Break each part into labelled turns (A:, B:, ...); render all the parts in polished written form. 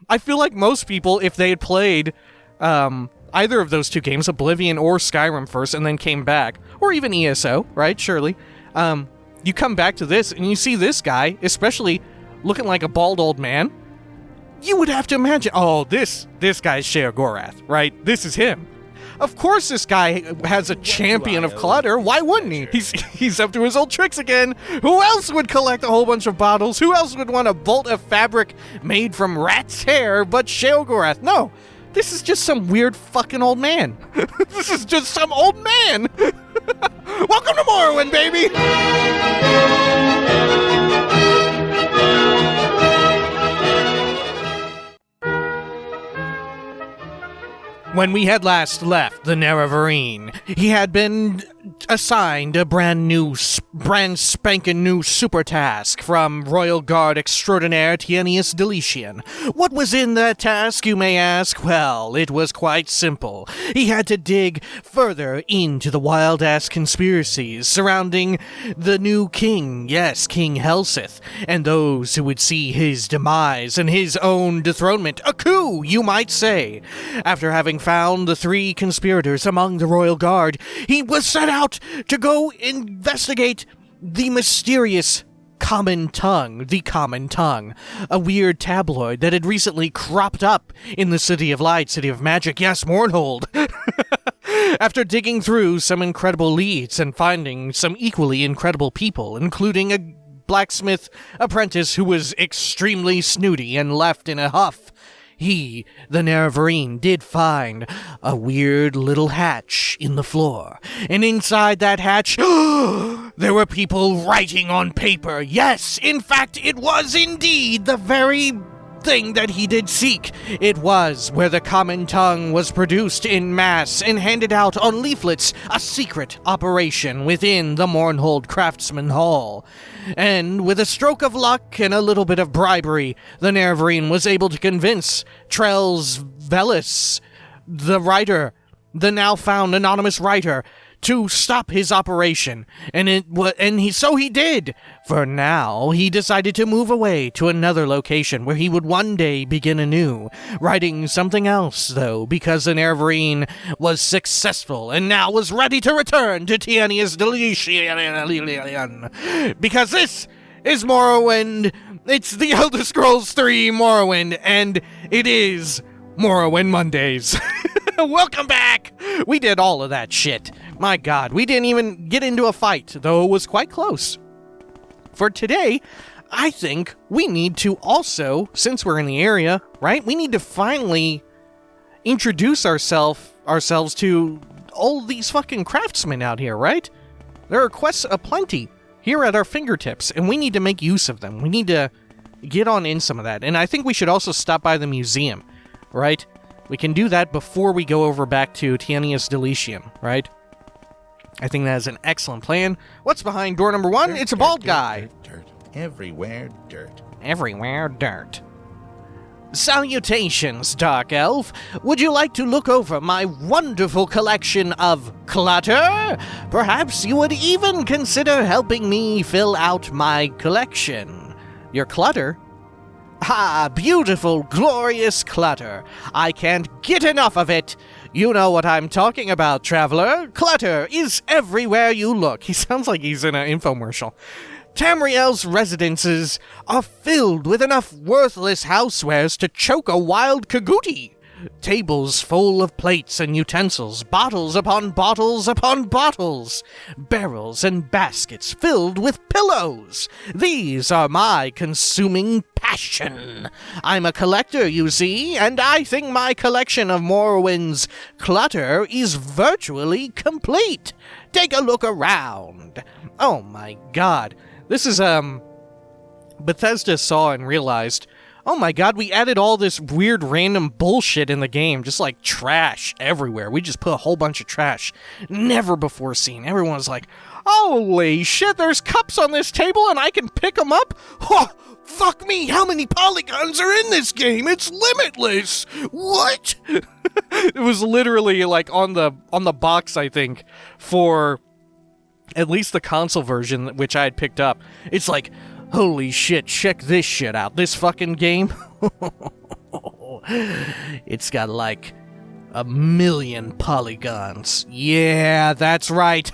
A: I feel like most people, if they had played either of those two games, Oblivion or Skyrim first, and then came back, or even ESO, right? Surely. You come back to this, and you see this guy, especially looking like a bald old man. You would have to imagine, oh, this guy's Sheogorath, right? This is him. Of course this guy has a Champion of Clutter. Why wouldn't he? He's up to his old tricks again. Who else would collect a whole bunch of bottles? Who else would want a bolt of fabric made from rat's hair but Sheogorath? No, this is just some weird fucking old man. This is just some old man. Welcome to Morrowind, baby! When we had last left the Nerevarine, he had been assigned a brand spanking new super task from Royal Guard Extraordinaire Tienius Deletian. What was in that task, you may ask? Well, it was quite simple. He had to dig further into the wild-ass conspiracies surrounding the new king, yes, King Helseth, and those who would see his demise and his own dethronement, a coup, you might say. After having found the three conspirators among the Royal Guard, he was set out to go investigate the mysterious Common Tongue, a weird tabloid that had recently cropped up in the City of Light, City of Magic, yes, Mournhold. After digging through some incredible leads and finding some equally incredible people, including a blacksmith apprentice who was extremely snooty and left in a huff, he, the Nerevarine, did find a weird little hatch in the floor. And inside that hatch, there were people writing on paper. Yes, in fact, it was indeed the very thing that he did seek. It was where the Common Tongue was produced in mass and handed out on leaflets, a secret operation within the Mournhold Craftsman Hall. And with a stroke of luck and a little bit of bribery, the Nerevarine was able to convince Trells Velis, the writer, the now found anonymous writer, to stop his operation, so he did. For now, he decided to move away to another location where he would one day begin anew, writing something else, though, because the Nerevarine was successful and now was ready to return to Tienius Deletian. Because this is Morrowind. It's the Elder Scrolls 3 Morrowind, and it is Morrowind Mondays. Welcome back! We did all of that shit. My god, we didn't even get into a fight, though it was quite close. For today, I think we need to also, since we're in the area, right, we need to finally introduce ourselves to all these fucking craftsmen out here, right? There are quests aplenty here at our fingertips, and we need to make use of them. We need to get on in some of that. And I think we should also stop by the museum, right? We can do that before we go over back to Tienius Deletian, right? I think that is an excellent plan. What's behind door number 1? It's a bald guy.
B: Dirt. Everywhere dirt.
A: Everywhere dirt. Salutations, Dark Elf. Would you like to look over my wonderful collection of clutter? Perhaps you would even consider helping me fill out my collection. Your clutter? Ah, beautiful, glorious clutter. I can't get enough of it. You know what I'm talking about, traveler. Clutter is everywhere you look. He sounds like he's in an infomercial. Tamriel's residences are filled with enough worthless housewares to choke a wild Kaguti. Tables full of plates and utensils, bottles upon bottles upon bottles, barrels and baskets filled with pillows. These are my consuming passion. I'm a collector, you see, and I think my collection of Morrowind's clutter is virtually complete. Take a look around. Oh my god. This is, Bethesda saw and realized, oh my god, we added all this weird random bullshit in the game, just like trash everywhere. We just put a whole bunch of trash. Never before seen. Everyone was like, holy shit, there's cups on this table and I can pick them up? Oh, fuck me, how many polygons are in this game? It's limitless! What? It was literally like on the box, I think, for at least the console version, which I had picked up. It's like, holy shit, check this shit out. This fucking game. It's got like 1,000,000 polygons. Yeah, that's right.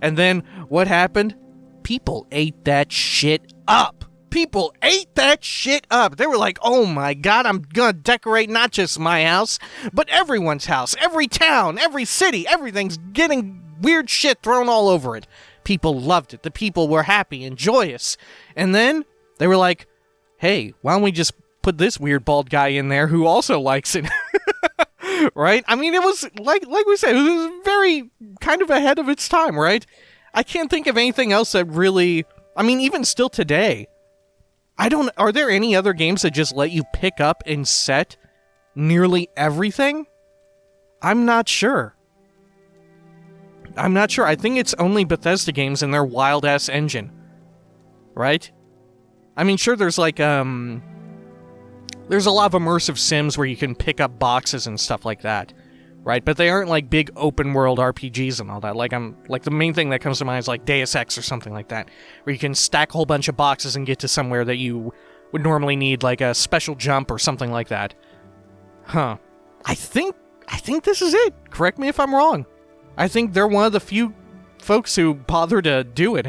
A: And then what happened? People ate that shit up. People ate that shit up. They were like, oh my god, I'm gonna decorate not just my house, but everyone's house, every town, every city, everything's getting weird shit thrown all over it. People loved it. The people were happy and joyous. And then they were like, hey, why don't we just put this weird bald guy in there who also likes it? Right? I mean, it was, like we said, it was very kind of ahead of its time, right? I can't think of anything else that really, I mean, even still today, are there any other games that just let you pick up and set nearly everything? I'm not sure. I think it's only Bethesda games and their wild-ass engine. Right? I mean, sure, there's like, there's a lot of immersive sims where you can pick up boxes and stuff like that. Right? But they aren't like big open-world RPGs and all that. Like, the main thing that comes to mind is like Deus Ex or something like that, where you can stack a whole bunch of boxes and get to somewhere that you would normally need, like a special jump or something like that. Huh. I think this is it. Correct me if I'm wrong. I think they're one of the few folks who bother to do it,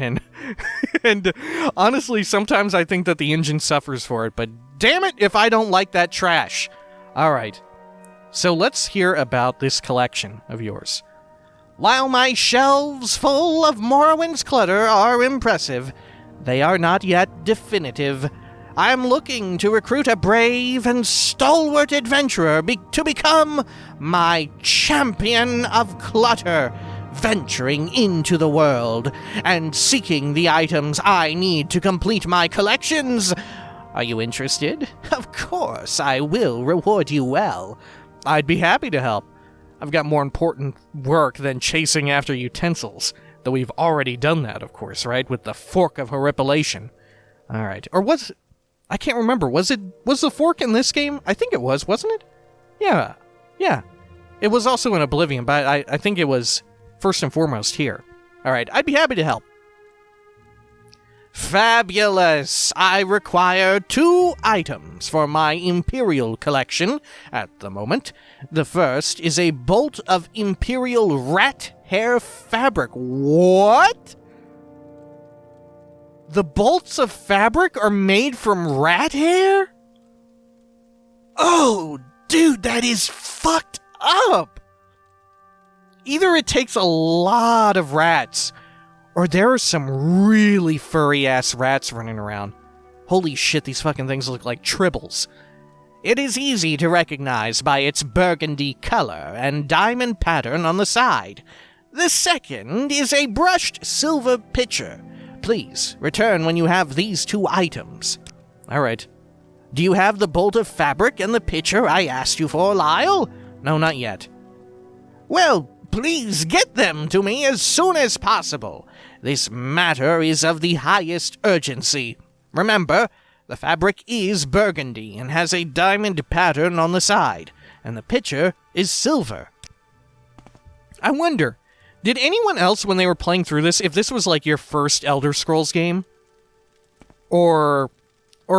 A: and honestly, sometimes I think that the engine suffers for it, but damn it if I don't like that trash. Alright. So let's hear about this collection of yours. While my shelves full of Morrowind's clutter are impressive, they are not yet definitive. I am looking to recruit a brave and stalwart adventurer to become my Champion of Clutter, venturing into the world and seeking the items I need to complete my collections. Are you interested? Of course, I will reward you well. I'd be happy to help. I've got more important work than chasing after utensils, though we've already done that, of course, right? With the Fork of Horripilation. Alright. Or was... I can't remember. Was the fork in this game? I think it was, wasn't it? Yeah. Yeah. It was also in Oblivion, but I think it was first and foremost here. Alright, I'd be happy to help. Fabulous! I require 2 items for my Imperial collection at the moment. The first is a bolt of Imperial rat hair fabric. What? The bolts of fabric are made from rat hair? Oh, dude, that is fucked up! Either it takes a lot of rats, or there are some really furry-ass rats running around. Holy shit, these fucking things look like tribbles. It is easy to recognize by its burgundy color and diamond pattern on the side. The second is a brushed silver pitcher. Please, return when you have these 2 items. Alright. Do you have the bolt of fabric and the pitcher I asked you for, Lyle? No, not yet. Well, please get them to me as soon as possible. This matter is of the highest urgency. Remember, the fabric is burgundy and has a diamond pattern on the side, and the pitcher is silver. I wonder, did anyone else, when they were playing through this, if this was like your first Elder Scrolls game? Or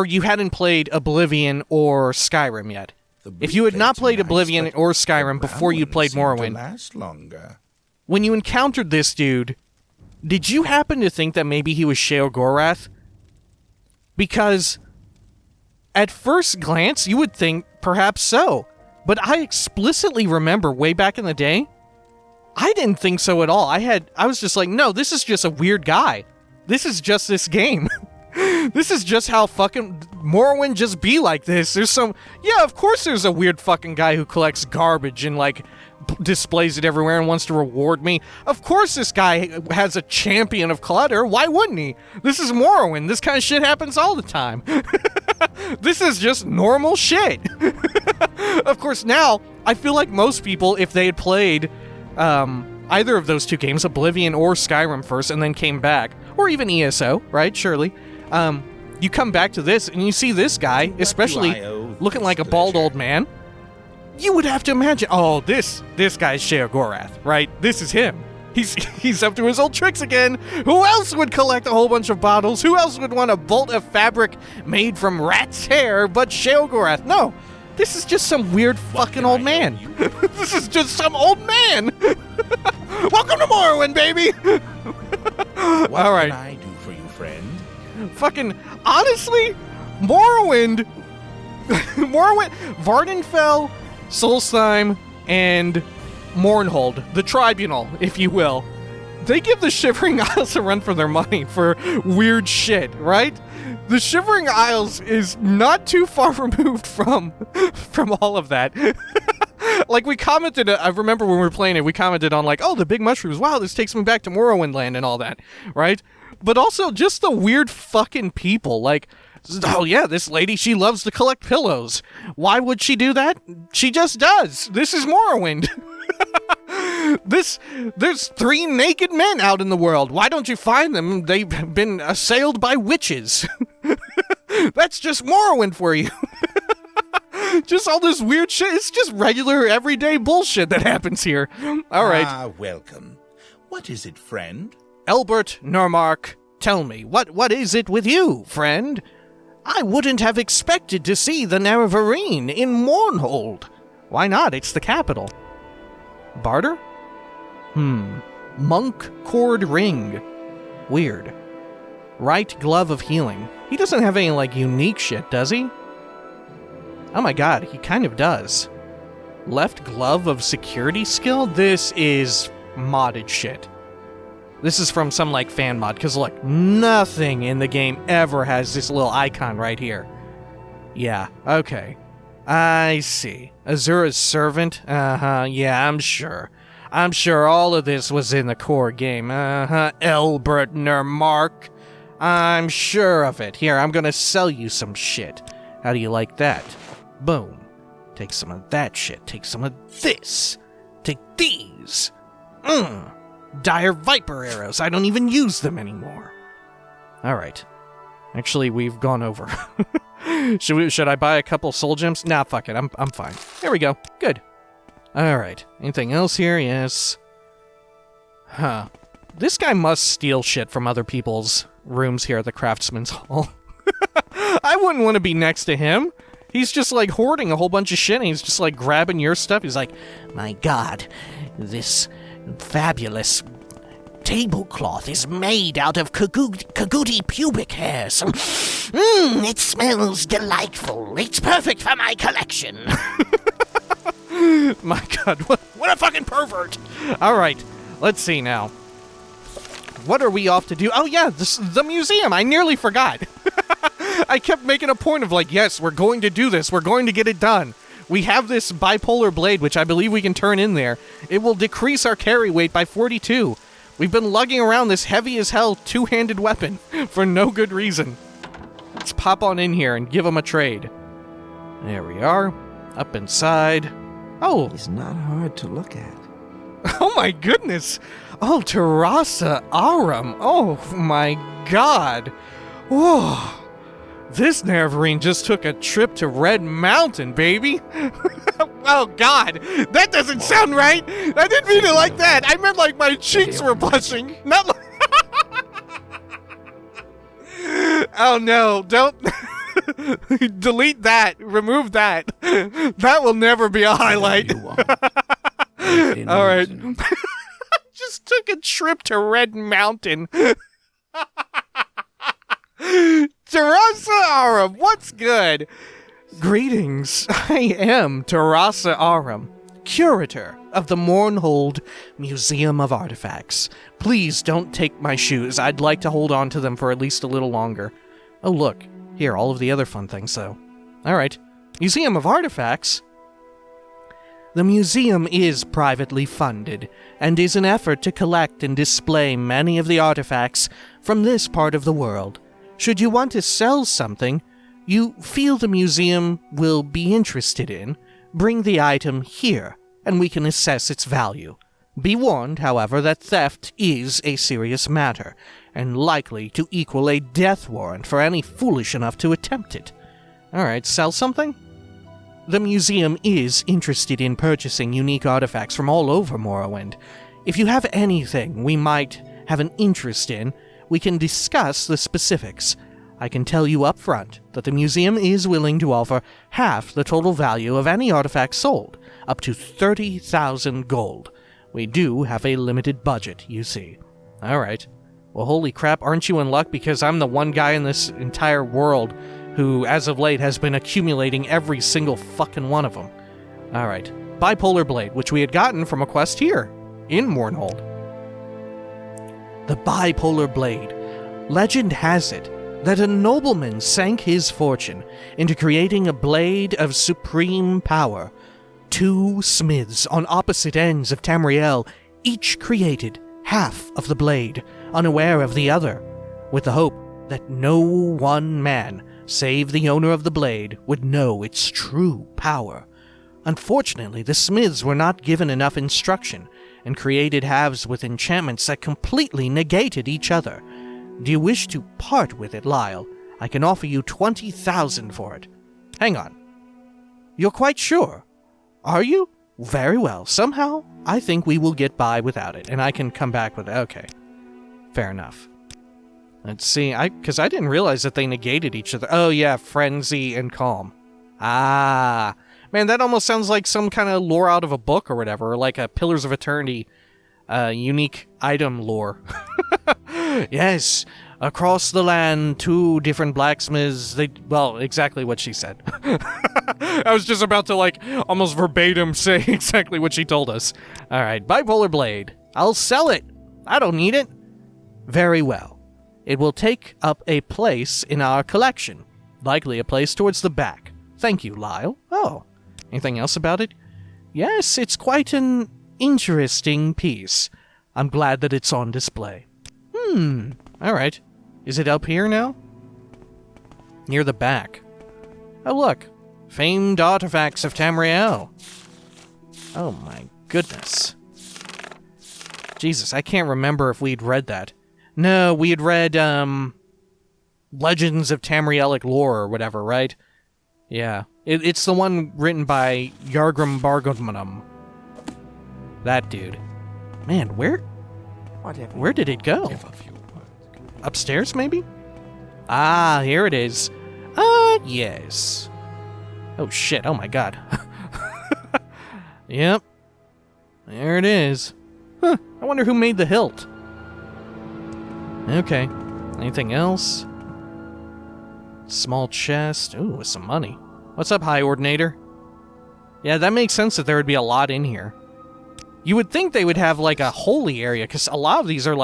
A: you hadn't played Oblivion or Skyrim yet? If you had not played Oblivion or Skyrim before you played Morrowind,
B: last longer.
A: When you encountered this dude, did you happen to think that maybe he was Sheogorath? Because at first glance, you would think perhaps so. But I explicitly remember way back in the day, I didn't think so at all. I was just like, no, this is just a weird guy. This is just this game. This is just how fucking Morrowind just be like this. Yeah, of course there's a weird fucking guy who collects garbage and, like, displays it everywhere and wants to reward me. Of course this guy has a Champion of Clutter. Why wouldn't he? This is Morrowind. This kind of shit happens all the time. This is just normal shit. Of course, now, I feel like most people, if they had played either of those 2 games, Oblivion or Skyrim first, and then came back, or even ESO, right? Surely. You come back to this, and you see this guy, especially looking like a bald old man. You would have to imagine, oh, this guy's Sheogorath, right? This is him. He's up to his old tricks again. Who else would collect a whole bunch of bottles? Who else would want a bolt of fabric made from rat's hair but Sheogorath? No, This is just some weird fucking old man. This is just some old man. Welcome to Morrowind, baby.
B: What
A: All right.
B: can I do for you, friend?
A: Fucking, honestly, Morrowind, Vardenfell, Solstheim, and Mournhold, the Tribunal, if you will, they give the Shivering Isles a run for their money for weird shit, right? The Shivering Isles is not too far removed from all of that. Like, we commented, I remember when we were playing it, we commented on, like, oh, the big mushrooms, wow, this takes me back to Morrowind Land and all that, right? But also, just the weird fucking people, like, oh yeah, this lady, she loves to collect pillows. Why would she do that? She just does. This is Morrowind. There's 3 naked men out in the world. Why don't you find them? They've been assailed by witches. That's just Morrowind for you. Just all this weird shit. It's just regular, everyday bullshit that happens here. All right.
B: Ah, welcome. What is it, friend?
A: Elbert Nurmark, tell me, what is it with you, friend? I wouldn't have expected to see the Nerevarine in Mournhold. Why not? It's the capital. Barter? Monk cord ring. Weird. Right glove of healing. He doesn't have any, like, unique shit, does he? Oh my god, he kind of does. Left glove of security skill? This is modded shit. This is from some, like, fan mod, because, look, nothing in the game ever has this little icon right here. Yeah, okay. I see. Azura's servant? Uh-huh, yeah, I'm sure. I'm sure all of this was in the core game. Uh-huh, Elbert Nurmark. I'm sure of it. Here, I'm gonna sell you some shit. How do you like that? Boom. Take some of that shit. Take some of this. Take these. Dire Viper arrows. I don't even use them anymore. Alright. Actually, we've gone over. Should I buy a couple soul gems? Nah, fuck it. I'm fine. There we go. Good. Alright. Anything else here? Yes. Huh. This guy must steal shit from other people's rooms here at the Craftsman's Hall. I wouldn't want to be next to him. He's just, like, hoarding a whole bunch of shit, and he's just, like, grabbing your stuff. He's like, my god, this fabulous tablecloth is made out of Kaguti pubic hairs. It smells delightful. It's perfect for my collection. My god, what a fucking pervert. Alright, let's see now. What are we off to do? Oh yeah, the museum. I nearly forgot. I kept making a point of, like, yes, we're going to do this. We're going to get it done. We have this bipolar blade, which I believe we can turn in there. It will decrease our carry weight by 42. We've been lugging around this heavy as hell 2-handed weapon for no good reason. Let's pop on in here and give them a trade. There we are. Up inside. Oh.
C: He's not hard to look at.
A: Oh my goodness. Oh, Terrasa Aram. Oh my god. Whoa. This Nerevarine just took a trip to Red Mountain, baby. Oh, God. That doesn't sound right. I didn't mean it like that. I meant like my cheeks were blushing. Not like... Oh, no. Don't... Delete that. Remove that. That will never be a highlight. All right. Just took a trip to Red Mountain. Terrasa Aram, what's good? Greetings, I am Terrasa Aram, curator of the Mournhold Museum of Artifacts. Please don't take my shoes. I'd like to hold on to them for at least a little longer. Oh look, here, all of the other fun things though. Alright, Museum of Artifacts? The museum is privately funded, and is an effort to collect and display many of the artifacts from this part of the world. Should you want to sell something you feel the museum will be interested in, bring the item here, and we can assess its value. Be warned, however, that theft is a serious matter, and likely to equal a death warrant for any foolish enough to attempt it. Alright, sell something? The museum is interested in purchasing unique artifacts from all over Morrowind. If you have anything we might have an interest in, we can discuss the specifics. I can tell you up front that the museum is willing to offer half the total value of any artifact sold, up to 30,000 gold. We do have a limited budget, you see. Alright. Well, holy crap, aren't you in luck, because I'm the one guy in this entire world who, as of late, has been accumulating every single fucking one of them. Alright. Bipolar Blade, which we had gotten from a quest here, in Mournhold. The Bipolar Blade. Legend has it that a nobleman sank his fortune into creating a blade of supreme power. Two smiths on opposite ends of Tamriel each created half of the blade, unaware of the other, with the hope that no one man, save the owner of the blade, would know its true power. Unfortunately, the smiths were not given enough instruction, and created halves with enchantments that completely negated each other. Do you wish to part with it, Lyle? I can offer you 20,000 for it. Hang on. You're quite sure? Are you? Very well. Somehow, I think we will get by without it, and I can come back with it. Okay. Fair enough. Let's see. Because I didn't realize that they negated each other. Oh, yeah. Frenzy and Calm. Ah. Man, that almost sounds like some kind of lore out of a book or whatever, or like a Pillars of Eternity unique item lore. Yes, across the land, 2 different blacksmiths, well, exactly what she said. I was just about to, almost verbatim say exactly what she told us. Alright, Bipolar Blade. I'll sell it. I don't need it. Very well. It will take up a place in our collection. Likely a place towards the back. Thank you, Lyle. Oh, anything else about it? Yes, it's quite an interesting piece. I'm glad that it's on display. Alright. Is it up here now? Near the back. Oh, look. Famed artifacts of Tamriel. Oh my goodness. Jesus, I can't remember if we'd read that. No, we had read, Legends of Tamrielic Lore or whatever, right? Yeah. It's the one written by Yargrim Bargotmanum. That dude. Man, where did it go? Upstairs, maybe? Ah, here it is. Yes. Oh, shit. Oh, my God. Yep. There it is. Huh. I wonder who made the hilt. Okay. Anything else? Small chest. Ooh, with some money. What's up, High Ordinator? Yeah, that makes sense that there would be a lot in here. You would think they would have, a holy area, because a lot of these are,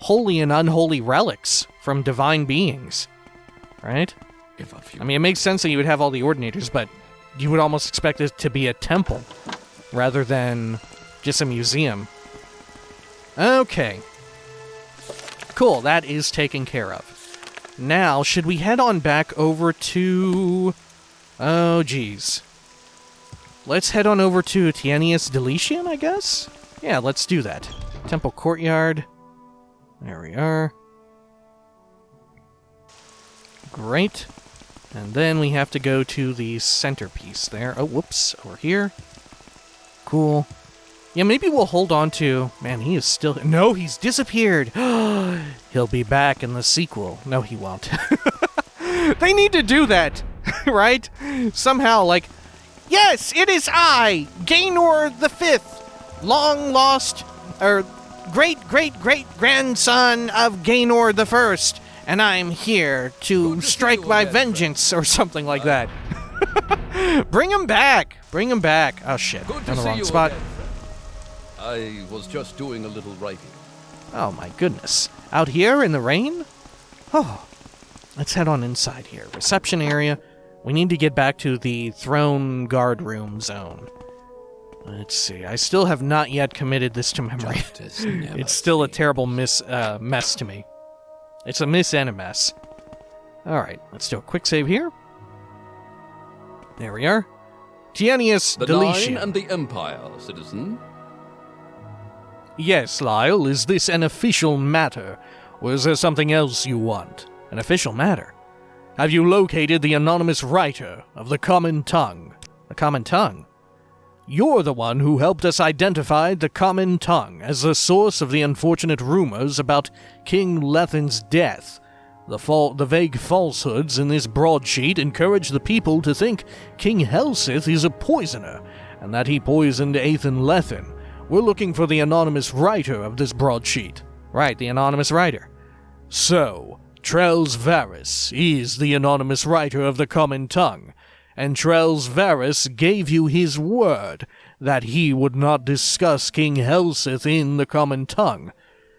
A: holy and unholy relics from divine beings. Right? I mean, it makes sense that you would have all the Ordinators, but you would almost expect it to be a temple, rather than just a museum. Okay. Cool, that is taken care of. Now, should we head on back over to... Oh, geez. Let's head on over to Tienius Deletian, I guess? Yeah, let's do that. Temple Courtyard. There we are. Great. And then we have to go to the centerpiece there. Oh, whoops. Over here. Cool. Yeah, maybe we'll hold on to... Man, he is still... No, he's disappeared! He'll be back in the sequel. No, he won't. They need to do that, right? Somehow, yes, it is I, Gaynor the Fifth, long lost, great-great-great-grandson of Gaynor the First, and I'm here to strike my vengeance, or something like that. Bring him back! Bring him back! Oh, shit. On the wrong spot.
C: I was just doing a little writing.
A: Oh, my goodness. Out here in the rain? Oh. Let's head on inside here. Reception area. We need to get back to the throne guard room zone. Let's see. I still have not yet committed this to memory. It's still a terrible mess to me. It's a miss and a mess. Alright, let's do a quick save here. There we are. Tienius Deletian.
C: The Line and the Empire, citizen.
A: Yes, Lyle, is this an official matter, or is there something else you want? An official matter? Have you located the anonymous writer of the Common Tongue? The Common Tongue? You're the one who helped us identify the Common Tongue as the source of the unfortunate rumors about King Lethin's death. The vague falsehoods in this broadsheet encourage the people to think King Helsith is a poisoner, and that he poisoned Athan Lethin. We're looking for the anonymous writer of this broadsheet. Right, the anonymous writer. So, Trells Varus is the anonymous writer of the common tongue, and Trells Varus gave you his word that he would not discuss King Helsith in the common tongue.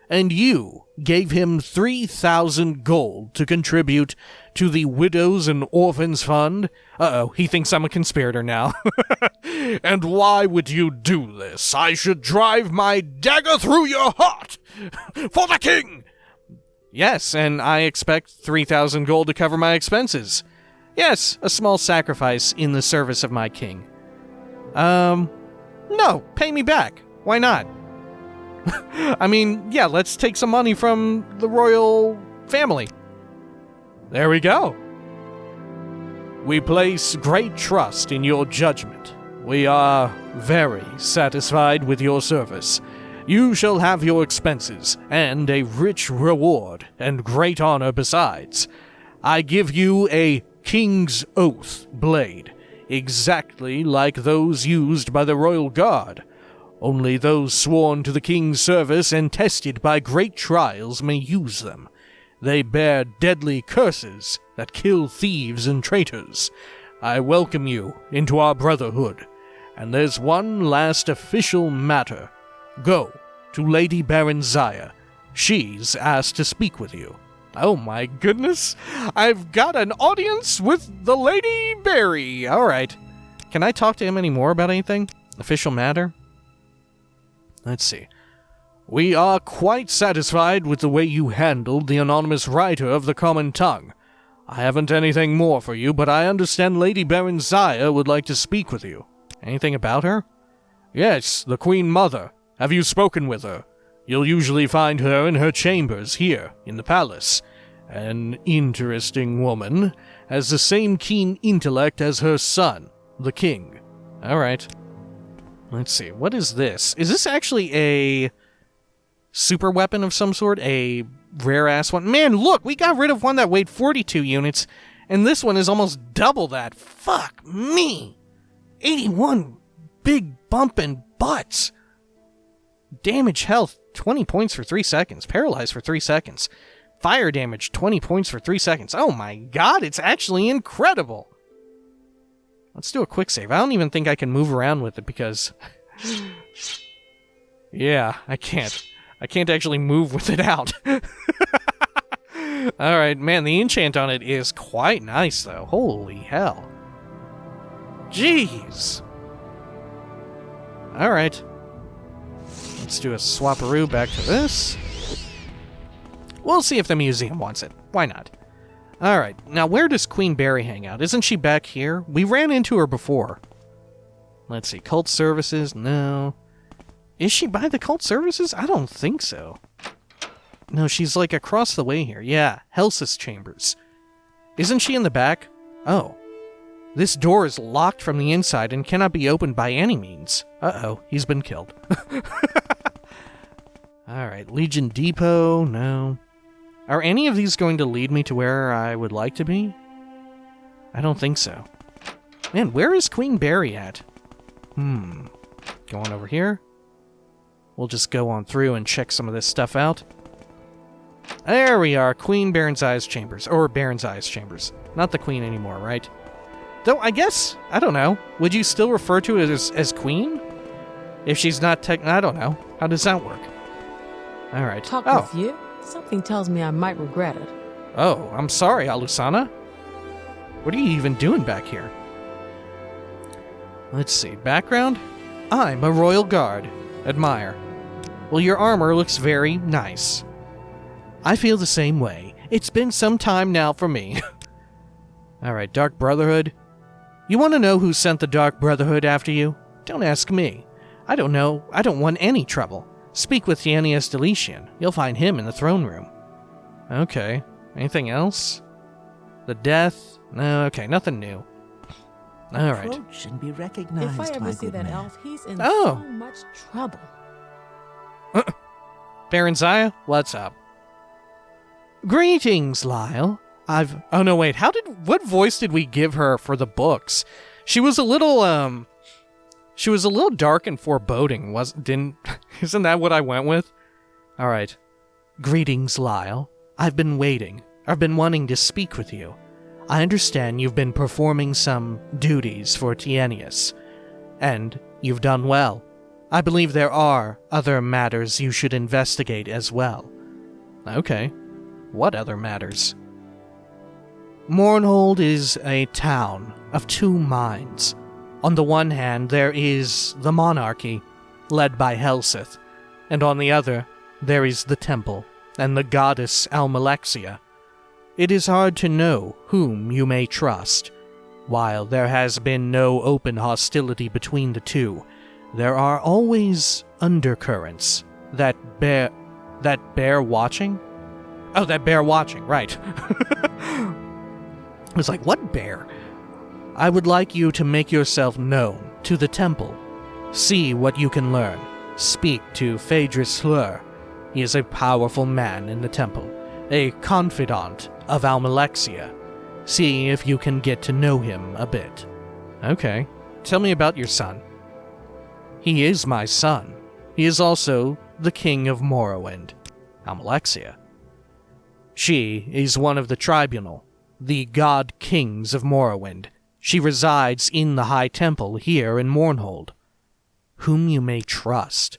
A: And you gave him 3,000 gold to contribute to the Widows and Orphans Fund. Uh-oh, he thinks I'm a conspirator now. And why would you do this? I should drive my dagger through your heart! For the king! Yes, and I expect 3,000 gold to cover my expenses. Yes, a small sacrifice in the service of my king. No, pay me back. Why not? I mean, yeah, let's take some money from the royal family. There we go. We place great trust in your judgment. We are very satisfied with your service. You shall have your expenses, and a rich reward, and great honor besides. I give you a King's Oath blade, exactly like those used by the Royal Guard. Only those sworn to the king's service and tested by great trials may use them. They bear deadly curses that kill thieves and traitors. I welcome you into our brotherhood. And there's one last official matter. Go to Lady Barenziah. She's asked to speak with you. Oh my goodness, I've got an audience with the Lady Barry. All right. Can I talk to him any more about anything? Official matter? Let's see. We are quite satisfied with the way you handled the anonymous writer of the common tongue. I haven't anything more for you, but I understand Lady Barenziah would like to speak with you. Anything about her? Yes, the Queen Mother. Have you spoken with her? You'll usually find her in her chambers here, in the palace. An interesting woman, has the same keen intellect as her son, the king. All right. Let's see, what is this? Is this actually a super weapon of some sort? A rare-ass one? Man, look, we got rid of one that weighed 42 units, and this one is almost double that. Fuck me! 81 big bumpin' butts! Damage health, 20 points for 3 seconds. Paralyzed for 3 seconds. Fire damage, 20 points for 3 seconds. Oh my god, it's actually incredible! Let's do a quick save. I don't even think I can move around with it because... yeah, I can't. I can't actually move with it out. Alright, man, the enchant on it is quite nice, though. Holy hell. Jeez. Alright. Let's do a swaparoo back to this. We'll see if the museum wants it. Why not? Alright, now where does Queen Barry hang out? Isn't she back here? We ran into her before. Let's see, cult services? No. Is she by the cult services? I don't think so. No, she's like across the way here. Yeah, Helsith's chambers. Isn't she in the back? Oh. This door is locked from the inside and cannot be opened by any means. Uh-oh, he's been killed. Alright, Legion Depot? No. Are any of these going to lead me to where I would like to be? I don't think so. Man, where is Queen Barry at? Going over here. We'll just go on through and check some of this stuff out. There we are, Queen Barenziah's chambers. Or Barenziah's chambers. Not the queen anymore, right? Though, I guess, I don't know. Would you still refer to it as queen? If she's not I don't know. How does that work? Alright.
D: Talk with you? Something tells me I might regret it.
A: Oh, I'm sorry, Alusana. What are you even doing back here? Let's see. Background? I'm a royal guard. Admire. Well, your armor looks very nice. I feel the same way. It's been some time now for me. Alright, Dark Brotherhood. You want to know who sent the Dark Brotherhood after you? Don't ask me. I don't know. I don't want any trouble. Speak with Yannius Deletian. You'll find him in the throne room. Okay. Anything else? The death? No, okay, nothing new. Alright.
E: Approach and be recognized,
D: If I ever
E: my
D: see
E: good
D: that
E: man.
D: elf, he's in
A: Oh.
D: so much trouble.
A: Barenziah, what's up? Greetings, Lyle. Oh no, wait, what voice did we give her for the books? She was a little dark and foreboding, isn't that what I went with? Alright. Greetings, Lyle. I've been wanting to speak with you. I understand you've been performing some duties for Tienius, and you've done well. I believe there are other matters you should investigate as well. Okay. What other matters? Mournhold is a town of two minds. On the one hand, there is the monarchy, led by Helseth, and on the other, there is the temple and the goddess Almalexia. It is hard to know whom you may trust. While there has been no open hostility between the two, there are always undercurrents that bear watching? Oh, that bear watching, right. I was like, what bear? I would like you to make yourself known to the temple. See what you can learn. Speak to Phaedrus Hlur. He is a powerful man in the temple, a confidant of Almalexia. See if you can get to know him a bit. Okay. Tell me about your son. He is my son. He is also the king of Morrowind, Almalexia. She is one of the tribunal, the god kings of Morrowind. She resides in the High Temple here in Mournhold. Whom you may trust.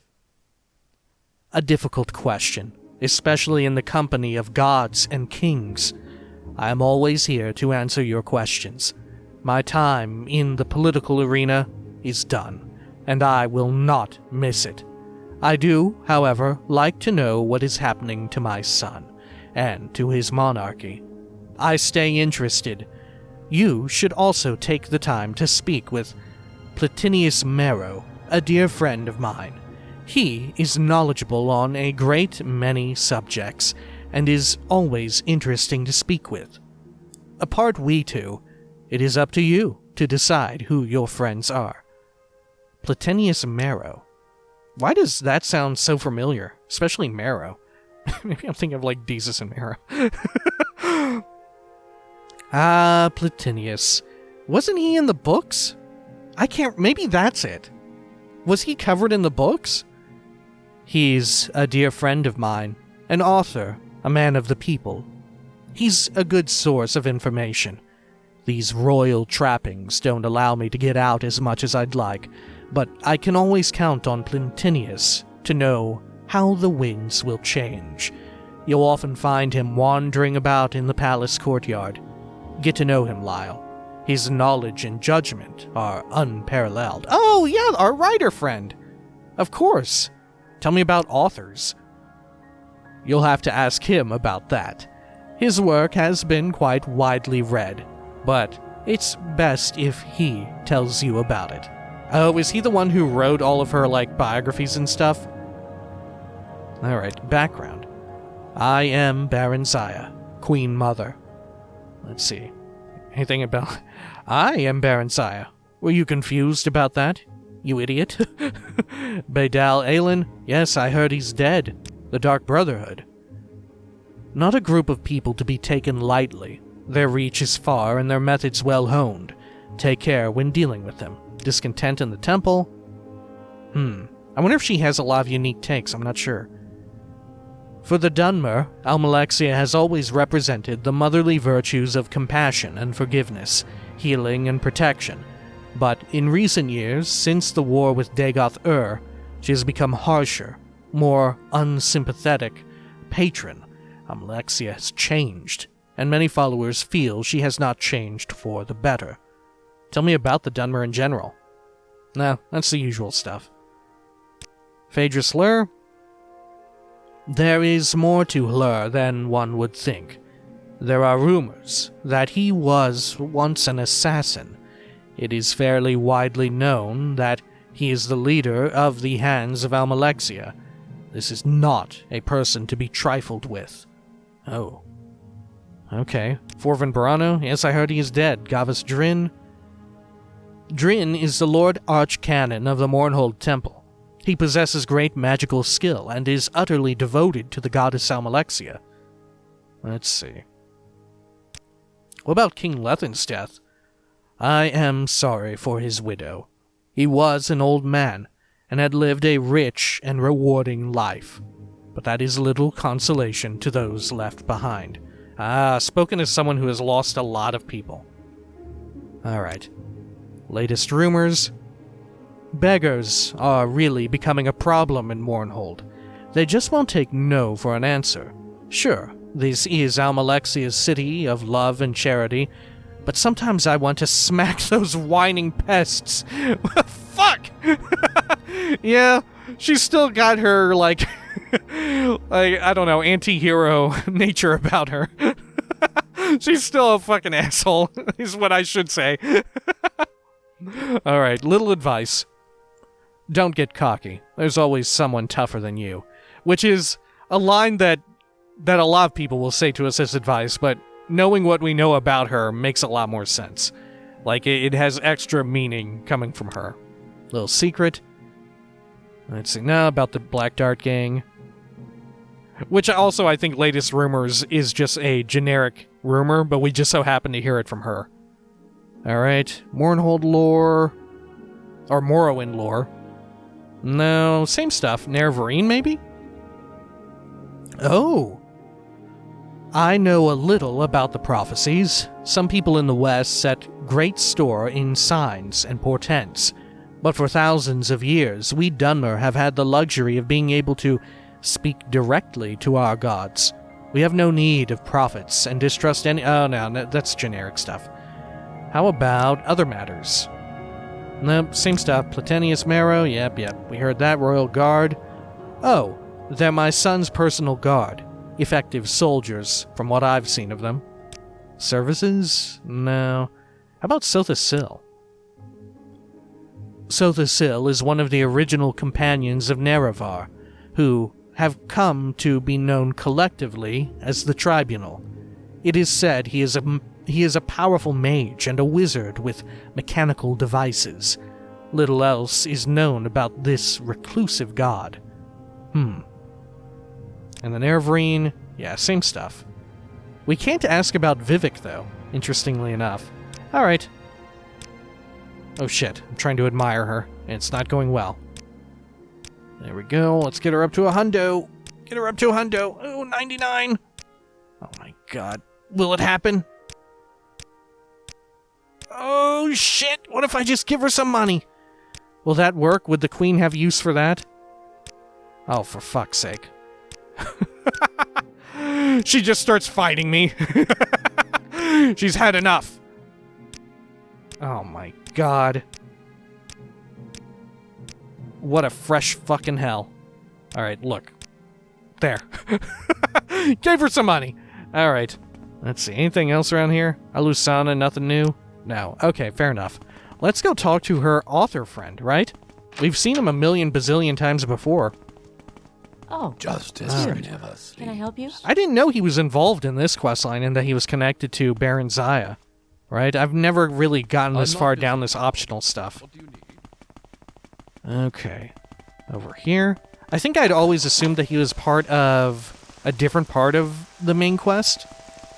A: A difficult question, especially in the company of gods and kings. I am always here to answer your questions. My time in the political arena is done, and I will not miss it. I do, however, like to know what is happening to my son, and to his monarchy. I stay interested. You should also take the time to speak with Platinius Mero, a dear friend of mine. He is knowledgeable on a great many subjects, and is always interesting to speak with. Apart we two, it is up to you to decide who your friends are. Platinius Mero. Why does that sound so familiar? Especially Mero. Maybe I'm thinking of like Desus and Mero. Platinius. Wasn't he in the books? Maybe that's it. Was he covered in the books? He's a dear friend of mine, an author, a man of the people. He's a good source of information. These royal trappings don't allow me to get out as much as I'd like, but I can always count on Platinius to know how the winds will change. You'll often find him wandering about in the palace courtyard. Get to know him, Lyle. His knowledge and judgment are unparalleled. Oh, yeah, our writer friend. Of course. Tell me about authors. You'll have to ask him about that. His work has been quite widely read, but it's best if he tells you about it. Oh, is he the one who wrote all of her, biographies and stuff? Alright, background. I am Barenziah, Queen Mother. Let's see. Anything about... I am Barenziah. Were you confused about that, you idiot? Baedal Aelin? Yes, I heard he's dead. The Dark Brotherhood. Not a group of people to be taken lightly. Their reach is far and their methods well honed. Take care when dealing with them. Discontent in the temple? I wonder if she has a lot of unique takes, I'm not sure. For the Dunmer, Almalexia has always represented the motherly virtues of compassion and forgiveness, healing and protection. But in recent years, since the war with Dagoth-Ur, she has become harsher, more unsympathetic patron. Almalexia has changed, and many followers feel she has not changed for the better. Tell me about the Dunmer in general. No, that's the usual stuff. Phaedrus Hlur? There is more to Hlur than one would think. There are rumors that he was once an assassin. It is fairly widely known that he is the leader of the Hands of Almalexia. This is not a person to be trifled with. Oh. Okay. Forvin Barano? Yes, I heard he is dead. Gavus Drin? Drin is the Lord Archcanon of the Mournhold Temple. He possesses great magical skill and is utterly devoted to the goddess Almalexia. Let's see. What about King Lethen's death? I am sorry for his widow. He was an old man, and had lived a rich and rewarding life. But that is little consolation to those left behind. Spoken as someone who has lost a lot of people. Alright. Latest rumors. Beggars are really becoming a problem in Mournhold. They just won't take no for an answer. Sure, this is Almalexia's city of love and charity, but sometimes I want to smack those whining pests. Fuck! Yeah, she's still got her, like, I don't know, anti-hero nature about her. She's still a fucking asshole, is what I should say. Alright, little advice. Don't get cocky. There's always someone tougher than you. Which is a line that a lot of people will say to us as advice, but knowing what we know about her makes a lot more sense. Like, it has extra meaning coming from her. Little secret. Let's see, now about the Black Dart Gang. Which also, I think, latest rumors is just a generic rumor, but we just so happen to hear it from her. Alright, Mournhold lore. Or Morrowind lore. No, same stuff. Nerevarine, maybe? Oh. I know a little about the prophecies. Some people in the West set great store in signs and portents. But for thousands of years, we Dunmer have had the luxury of being able to speak directly to our gods. We have no need of prophets and distrust any— oh, no, that's generic stuff. How about other matters? Nope, same stuff. Platenius Marrow, yep. We heard that. Royal Guard. Oh, they're my son's personal guard. Effective soldiers, from what I've seen of them. Services? No. How about Sothasil? Sothasil is one of the original companions of Nerevar, who have come to be known collectively as the Tribunal. It is said he is a powerful mage and a wizard with mechanical devices. Little else is known about this reclusive god. And the Nerevarine, yeah, same stuff. We can't ask about Vivek, though, interestingly enough. Alright. Oh shit, I'm trying to admire her, and it's not going well. There we go, let's get her up to a hundo. Get her up to a hundo. Oh, 99! Oh my god. Will it happen? Oh shit, what if I just give her some money? Will that work? Would the queen have use for that? Oh, for fuck's sake. She just starts fighting me. She's had enough. Oh my god. What a fresh fucking hell. Alright, look. There. Gave her some money. Alright. Let's see. Anything else around here? Alusana, nothing new? No. Okay, fair enough. Let's go talk to her author friend, right? We've seen him a million bazillion times before.
D: Oh,
C: Justice never sleeps.
D: can I help you?
A: I didn't know he was involved in this questline and that he was connected to Barenziah, right? I've never really gotten this far down this optional stuff.
C: What do you need?
A: Okay. Over here. I think I'd always assumed that he was part of a different part of the main quest.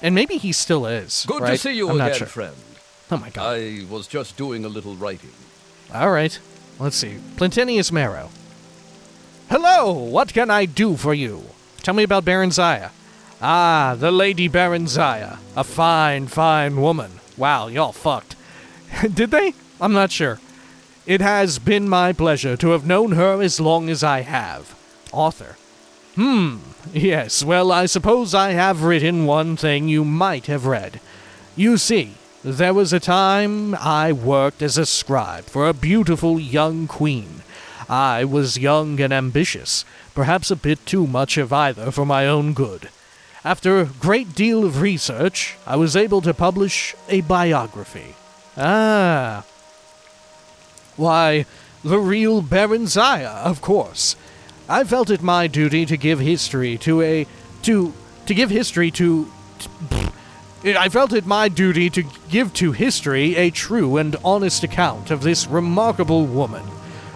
A: And maybe he still is,
C: Good
A: right?
C: to see you
A: I'm not
C: again,
A: sure.
C: friend.
A: Oh my god.
C: I was just doing a little writing.
A: Alright. Let's see. Platenius Marrow. Hello! What can I do for you? Tell me about Barenziah. Ah, the Lady Barenziah. A fine, fine woman. Wow, y'all fucked. Did they? I'm not sure. It has been my pleasure to have known her as long as I have. Author. Yes, well, I suppose I have written one thing you might have read. You see, there was a time I worked as a scribe for a beautiful young queen. I was young and ambitious, perhaps a bit too much of either for my own good. After a great deal of research, I was able to publish a biography. Ah. Why, the real Barenziah, of course. I felt it my duty to give history I felt it my duty to give to history a true and honest account of this remarkable woman.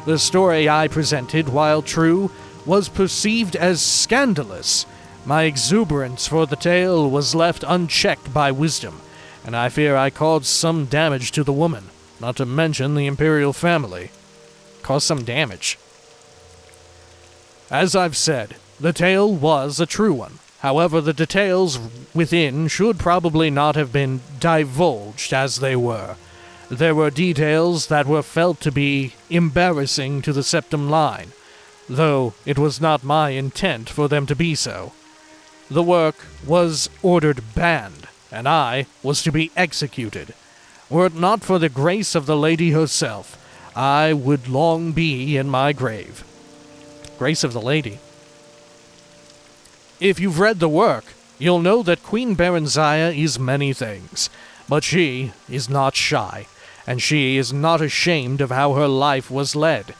A: The story I presented, while true, was perceived as scandalous, My exuberance for the tale was left unchecked by wisdom, and I fear I caused some damage to the woman, not to mention the imperial family. Caused some damage. As I've said, the tale was a true one. However, the details within should probably not have been divulged as they were. There were details that were felt to be embarrassing to the septum line, though it was not my intent for them to be so. The work was ordered banned, and I was to be executed. Were it not for the grace of the lady herself, I would long be in my grave. Grace of the lady. If you've read the work, you'll know that Queen Barenziah is many things, but she is not shy, and she is not ashamed of how her life was led.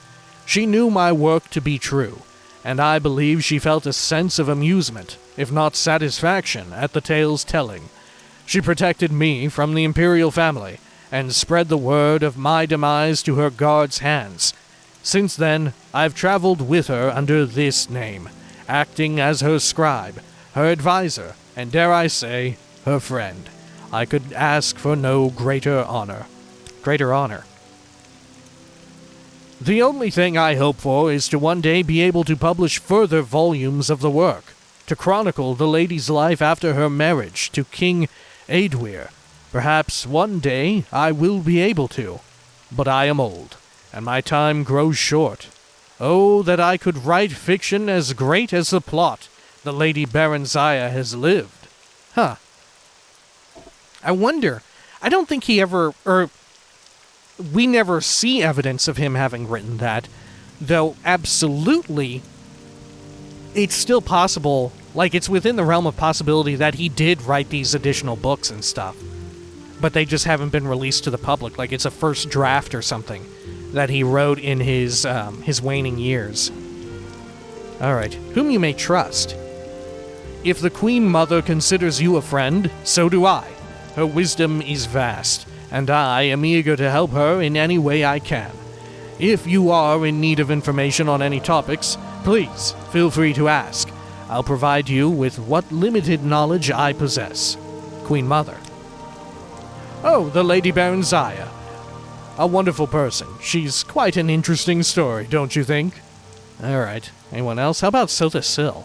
A: She knew my work to be true, and I believe she felt a sense of amusement, if not satisfaction, at the tale's telling. She protected me from the imperial family, and spread the word of my demise to her guards' hands. Since then, I've traveled with her under this name, acting as her scribe, her advisor, and dare I say, her friend. I could ask for no greater honor. Greater honor. The only thing I hope for is to one day be able to publish further volumes of the work, to chronicle the lady's life after her marriage to King Aedwir. Perhaps one day I will be able to, but I am old, and my time grows short. Oh, that I could write fiction as great as the plot the Lady Barenziah has lived. Huh. I wonder, I don't think he ever, we never see evidence of him having written that, though absolutely, it's still possible, like it's within the realm of possibility that he did write these additional books and stuff. But they just haven't been released to the public, like it's a first draft or something that he wrote in his waning years. Alright, whom you may trust. If the Queen Mother considers you a friend, so do I. Her wisdom is vast, and I am eager to help her in any way I can. If you are in need of information on any topics, please feel free to ask. I'll provide you with what limited knowledge I possess. Queen Mother. Oh, the Lady Barenziah. A wonderful person. She's quite an interesting story, don't you think? Alright. Anyone else? How about Sotha.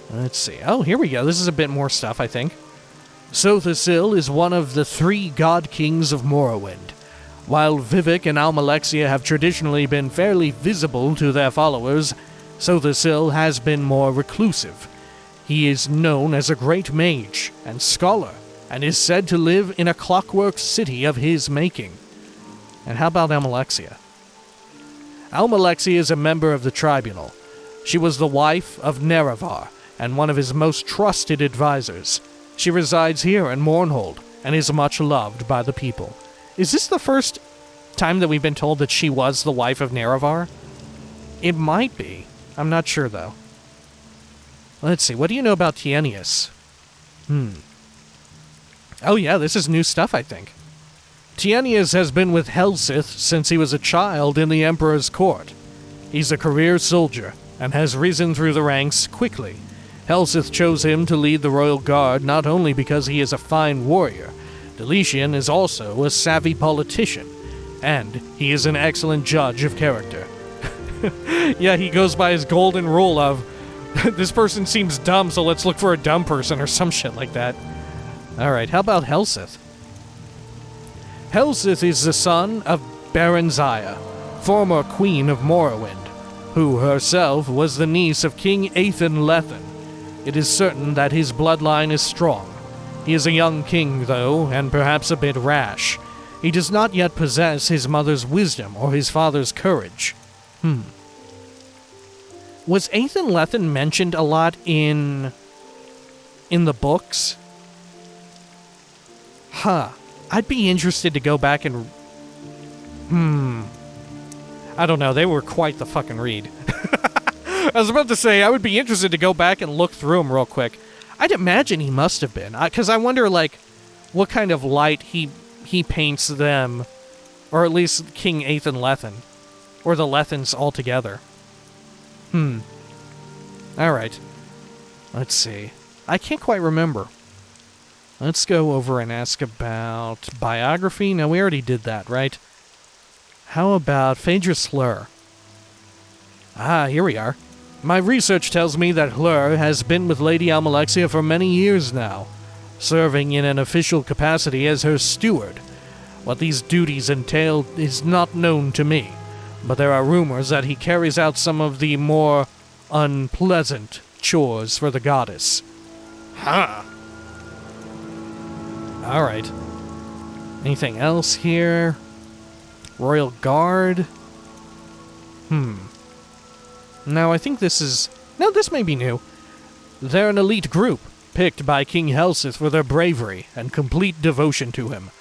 A: Let's see. Oh, here we go. This is a bit more stuff, I think. Sotha is one of the 3 god kings of Morrowind. While Vivek and Almalexia have traditionally been fairly visible to their followers, Sotha has been more reclusive. He is known as a great mage and scholar, and is said to live in a clockwork city of his making. And how about Almalexia? Almalexia is a member of the Tribunal. She was the wife of Nerevar, and one of his most trusted advisors. She resides here in Mournhold, and is much loved by the people. Is this the first time that we've been told that she was the wife of Nerevar? It might be. I'm not sure, though. Let's see, what do you know about Tienius? Oh yeah, this is new stuff, I think. Tienius has been with Helsith since he was a child in the Emperor's court. He's a career soldier, and has risen through the ranks quickly. Helsith chose him to lead the Royal Guard not only because he is a fine warrior. Deletian is also a savvy politician, and he is an excellent judge of character. Yeah, he goes by his golden rule of, this person seems dumb, so let's look for a dumb person, or some shit like that. Alright, how about Helsith? Helsith is the son of Barenziah, former Queen of Morrowind, who herself was the niece of King Aethan Lethen. It is certain that his bloodline is strong. He is a young king, though, and perhaps a bit rash. He does not yet possess his mother's wisdom or his father's courage. Was Aethan Lethen mentioned a lot in the books? Huh. I'd be interested to go back and... I don't know, they were quite the fucking read. I was about to say, I would be interested to go back and look through them real quick. I'd imagine he must have been, because I wonder, like, what kind of light he paints them, or at least King Aethan Lethen, or the Lethens altogether. Alright. Let's see. I can't quite remember. Let's go over and ask about biography. No, we already did that, right? How about Phaedrus Hlur? Ah, here we are. My research tells me that Hlur has been with Lady Almalexia for many years now, serving in an official capacity as her steward. What these duties entail is not known to me, but there are rumors that he carries out some of the more unpleasant chores for the goddess. Huh. Alright. Anything else here? Royal Guard? No, I think this is... No, this may be new. They're an elite group, picked by King Helseth for their bravery and complete devotion to him.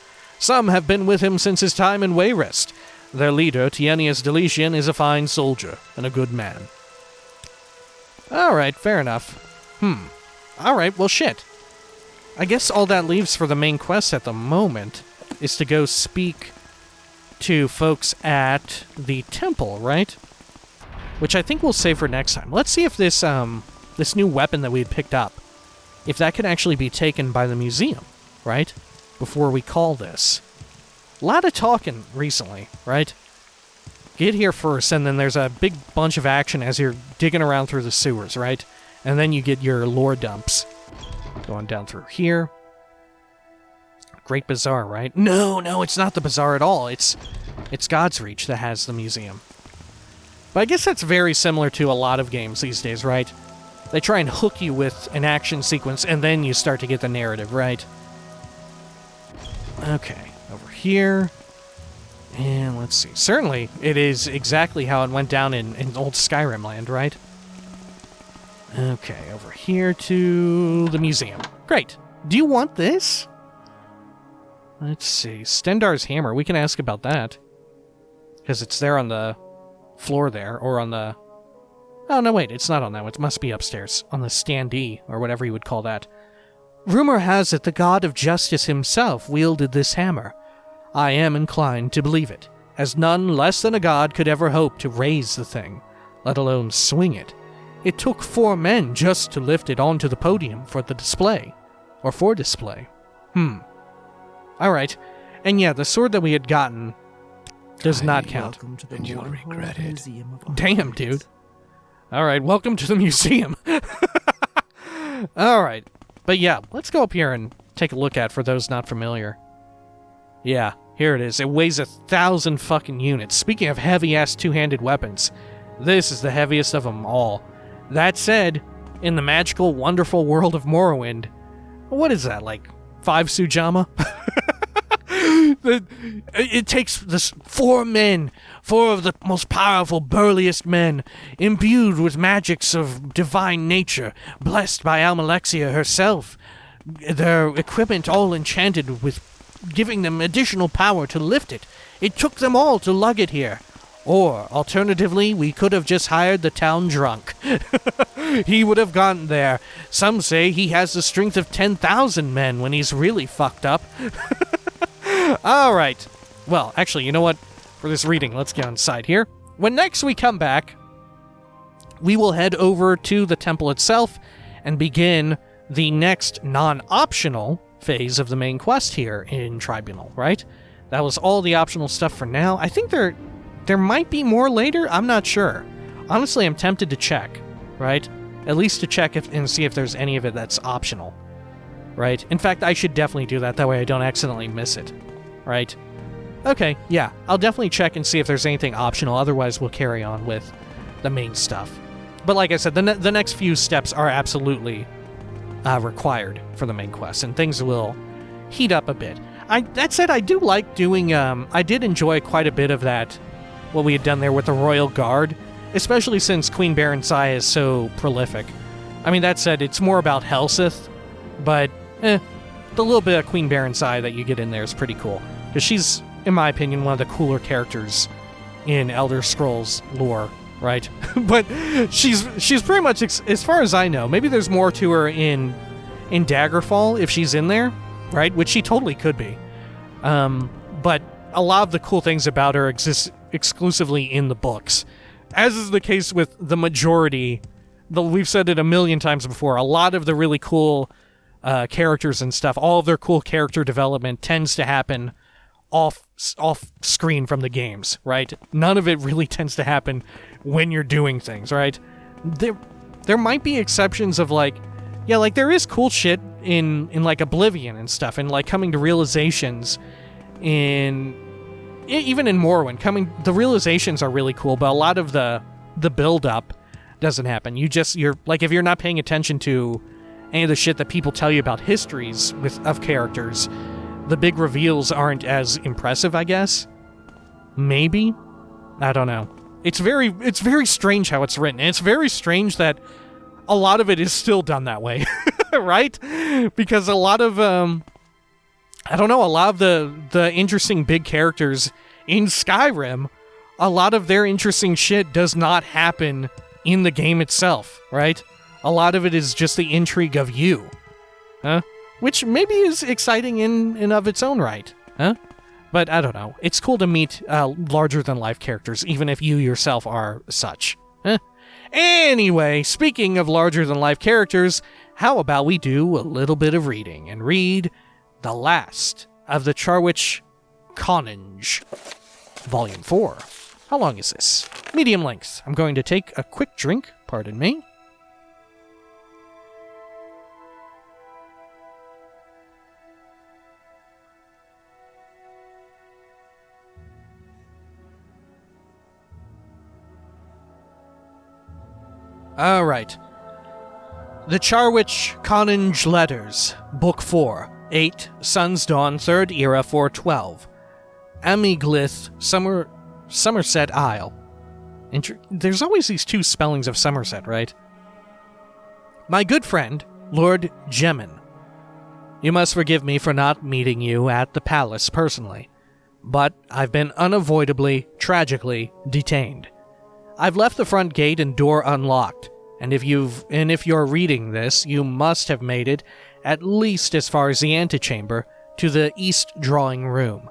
A: Some have been with him since his time in Wayrest. Their leader, Tienius Deletian, is a fine soldier and a good man. Alright, fair enough. Alright, well shit. I guess all that leaves for the main quest at the moment is to go speak to folks at the temple, right? Which I think we'll save for next time. Let's see if this this new weapon that we had picked up, if that can actually be taken by the museum, right? Before we call this. A lot of talking recently, right? Get here first, and then there's a big bunch of action as you're digging around through the sewers, right? And then you get your lore dumps. Going down through here. Great Bazaar, right? No, it's not the bazaar at all. It's God's Reach that has the museum. But I guess that's very similar to a lot of games these days, right? They try and hook you with an action sequence, and then you start to get the narrative, right? Okay, over here. And let's see. Certainly, it is exactly how it went down in old Skyrim land, right? Okay, over here to the museum. Great. Do you want this? Let's see. Stendar's hammer. We can ask about that. Because it's there on the floor there, or on the... Oh, no, wait. It's not on that one. It must be upstairs. On the standee, or whatever you would call that. Rumor has it the god of justice himself wielded this hammer. I am inclined to believe it, as none less than a god could ever hope to raise the thing, let alone swing it. It took 4 men just to lift it onto the podium for the display. Or for display. Alright. And yeah, the sword that we had gotten does not count.
B: And you'll regret it.
A: Damn, dude. Alright, welcome to the museum. Alright. But yeah, let's go up here and take a look at for those not familiar. Yeah, here it is. It weighs 1,000 fucking units. Speaking of heavy-ass two-handed weapons, this is the heaviest of them all. That said, in the magical, wonderful world of Morrowind, what is that, like 5 Sujamma? It takes this 4 men, 4 of the most powerful, burliest men, imbued with magics of divine nature, blessed by Almalexia herself, their equipment all enchanted with giving them additional power to lift it. It took them all to lug it here. Or, alternatively, we could have just hired the town drunk. He would have gone there. Some say he has the strength of 10,000 men when he's really fucked up. Alright. Well, actually, you know what? For this reading, let's get inside here. When next we come back, we will head over to the temple itself and begin the next non-optional phase of the main quest here in Tribunal, right? That was all the optional stuff for now. I think there might be more later. I'm not sure. Honestly, I'm tempted to check, right? At least to check and see if there's any of it that's optional, right? In fact, I should definitely do that. That way I don't accidentally miss it, right? Okay, yeah. I'll definitely check and see if there's anything optional. Otherwise, we'll carry on with the main stuff. But like I said, the next few steps are absolutely required for the main quest, and things will heat up a bit. That said, I do like doing... I did enjoy quite a bit of that, what we had done there with the Royal Guard, especially since Queen Barenziah is so prolific. I mean, that said, it's more about Helseth, but the little bit of Queen Barenziah that you get in there is pretty cool, because she's, in my opinion, one of the cooler characters in Elder Scrolls lore, right? But she's pretty much, as far as I know, maybe there's more to her in Daggerfall if she's in there, right? Which she totally could be. But a lot of the cool things about her exist exclusively in the books, as is the case with the majority we've said it a million times before, a lot of the really cool characters and stuff, all of their cool character development tends to happen off screen from the games, right? None of it really tends to happen when you're doing things, right? There might be exceptions of like there is cool shit in like Oblivion and stuff, and like coming to realizations even in Morrowind, the realizations are really cool, but a lot of the build up doesn't happen. You're like, if you're not paying attention to any of the shit that people tell you about histories of characters, the big reveals aren't as impressive, I guess. Maybe? I don't know. It's very strange how it's written. And it's very strange that a lot of it is still done that way, right? Because a lot of, a lot of the interesting big characters in Skyrim, a lot of their interesting shit does not happen in the game itself, right? A lot of it is just the intrigue of you, huh? Which maybe is exciting in and of its own right, huh? But I don't know. It's cool to meet larger-than-life characters, even if you yourself are such. Huh? Anyway, speaking of larger-than-life characters, how about we do a little bit of reading and read The Last of the Charwich Conunge, Volume 4. How long is this? Medium length. I'm going to take a quick drink, pardon me. Alright. The Charwich Conunge Letters, Book 4, 8, Sun's Dawn, 3rd Era, 412. Amyglyth, Somerset Isle. There's always these two spellings of Somerset, right? My good friend, Lord Gemin. You must forgive me for not meeting you at the palace personally, but I've been unavoidably, tragically detained. I've left the front gate and door unlocked, and if you're reading this, you must have made it at least as far as the antechamber to the east drawing room.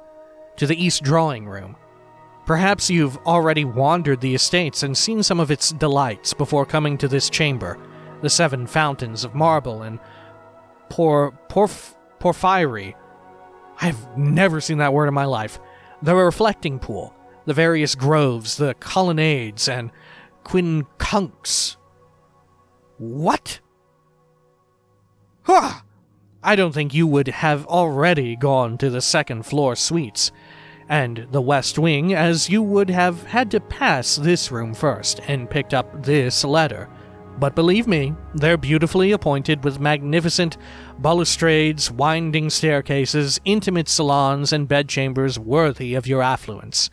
A: Perhaps you've already wandered the estates and seen some of its delights before coming to this chamber, the 7 fountains of marble and porphyry. I've never seen that word in my life. The reflecting pool, the various groves, the colonnades, and quincunx. What? Huh! I don't think you would have already gone to the second-floor suites and the west wing, as you would have had to pass this room first and picked up this letter. But believe me, they're beautifully appointed with magnificent balustrades, winding staircases, intimate salons, and bedchambers worthy of your affluence.